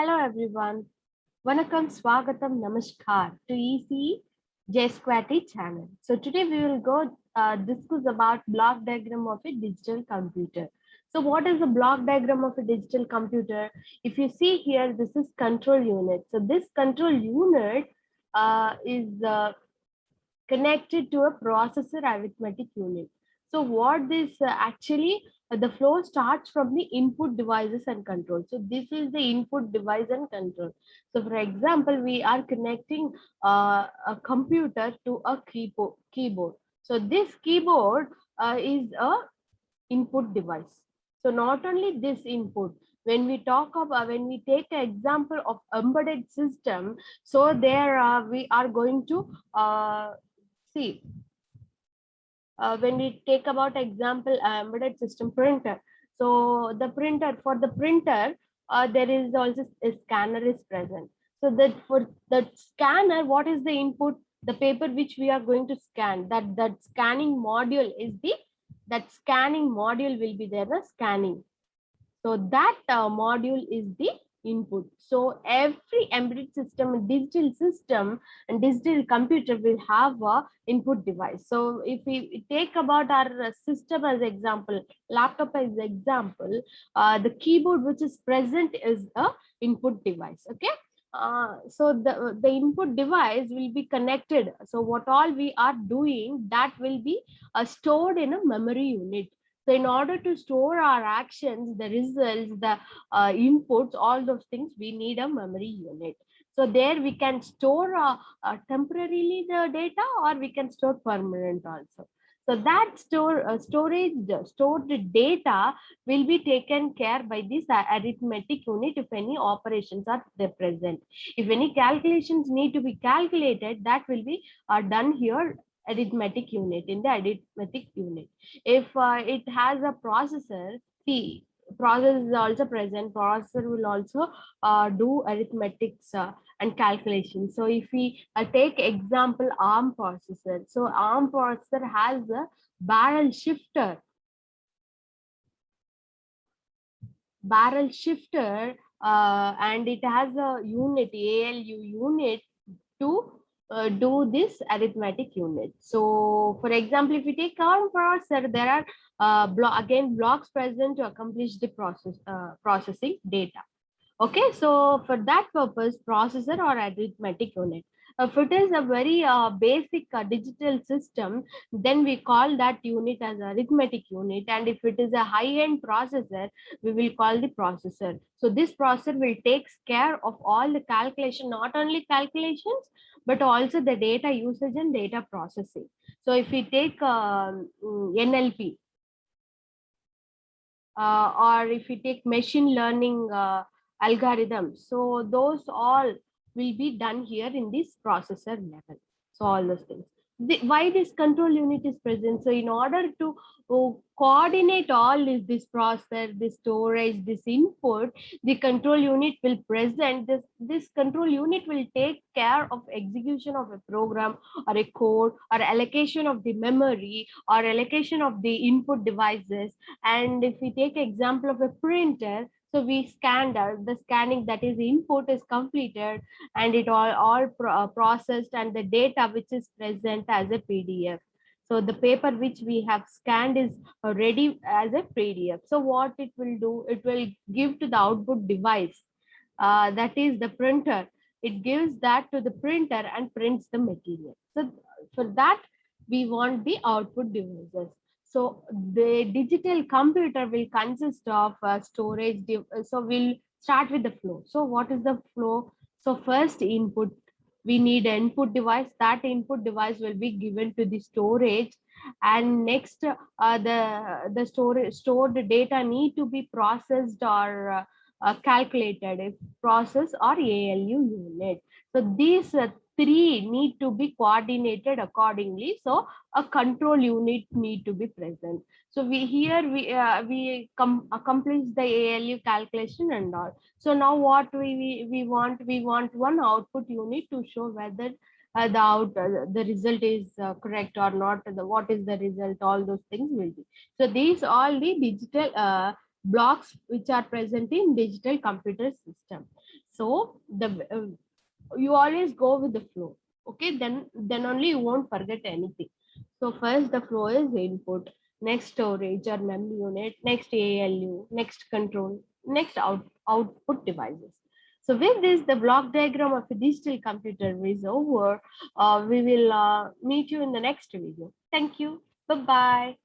Hello everyone. Vanakkam, Swagatam, Namaskar to EC J Squatty channel. So today we will go discuss about block diagram of a digital computer. So what is the block diagram of a digital computer? If you see here, this is control unit. So this control unit is connected to a processor arithmetic unit. So what this actually the flow starts from the input devices and control. So this is the input device and control. So for example, we are connecting a computer to a keyboard. So this keyboard is a input device. So not only this input, when we talk about, when we take an example of embedded system, so there we are going to see when we take about example embedded system printer. So the printer, for the printer, there is also a scanner is present. So that for the scanner, what is the input? The paper which we are going to scan, that scanning module is the, that scanning module will be there, the scanning. So that module is the input. So every embedded system, digital system and digital computer will have a input device. So if we take about our system as example, laptop as example, the keyboard which is present is a input device. Okay. So the input device will be connected. So what all we are doing, that will be stored in a memory unit. So in order to store our actions, the results, the inputs, all those things, we need a memory unit. So there we can store temporarily the data, or we can store permanent also. So that stored data will be taken care by this arithmetic unit if any operations are present. If any calculations need to be calculated, that will be done here arithmetic unit, in the arithmetic unit. If it has a processor, the process is also present. Processor will also do arithmetics and calculations. So if we take example ARM processor, so ARM processor has a barrel shifter, and it has a unit, ALU unit, to do this arithmetic unit. So for example, if we take ARM processor, there are again blocks present to accomplish the processing data. Okay, so for that purpose, processor or arithmetic unit. If it is a very basic digital system, then we call that unit as arithmetic unit. And if it is a high-end processor, we will call the processor. So this processor will take care of all the calculation, not only calculations, but also the data usage and data processing. So if we take NLP, or if we take machine learning algorithms, so those all will be done here in this processor level. So all those things. Why this control unit is present? So in order to coordinate all this processor, this storage, this input, the control unit will present. This control unit will take care of execution of a program or a code, or allocation of the memory, or allocation of the input devices. And if we take example of a printer, so we scanned the scanning, that is input is completed, and it all processed, and the data which is present as a PDF. So the paper which we have scanned is ready as a PDF. So what it will do, it will give to the output device, that is the printer. It gives that to the printer and prints the material. So for that, we want the output devices. So the digital computer will consist of storage. So we'll start with the flow. So what is the flow? So first input, we need an input device. That input device will be given to the storage, and next the stored data need to be processed or calculated, if process or ALU unit. So these three need to be coordinated accordingly. So a control unit need to be present. So we here we accomplish the ALU calculation and all. So now what we want one output unit to show whether the result is correct or not. What is the result? All those things will be. So these all the digital blocks which are present in digital computer system. So you always go with the flow. Okay, then only you won't forget anything. So first the flow is input, next storage or memory unit, next ALU, next control, next output devices. So with this, the block diagram of a digital computer is over. We will meet you in the next video. Thank you. Bye-bye.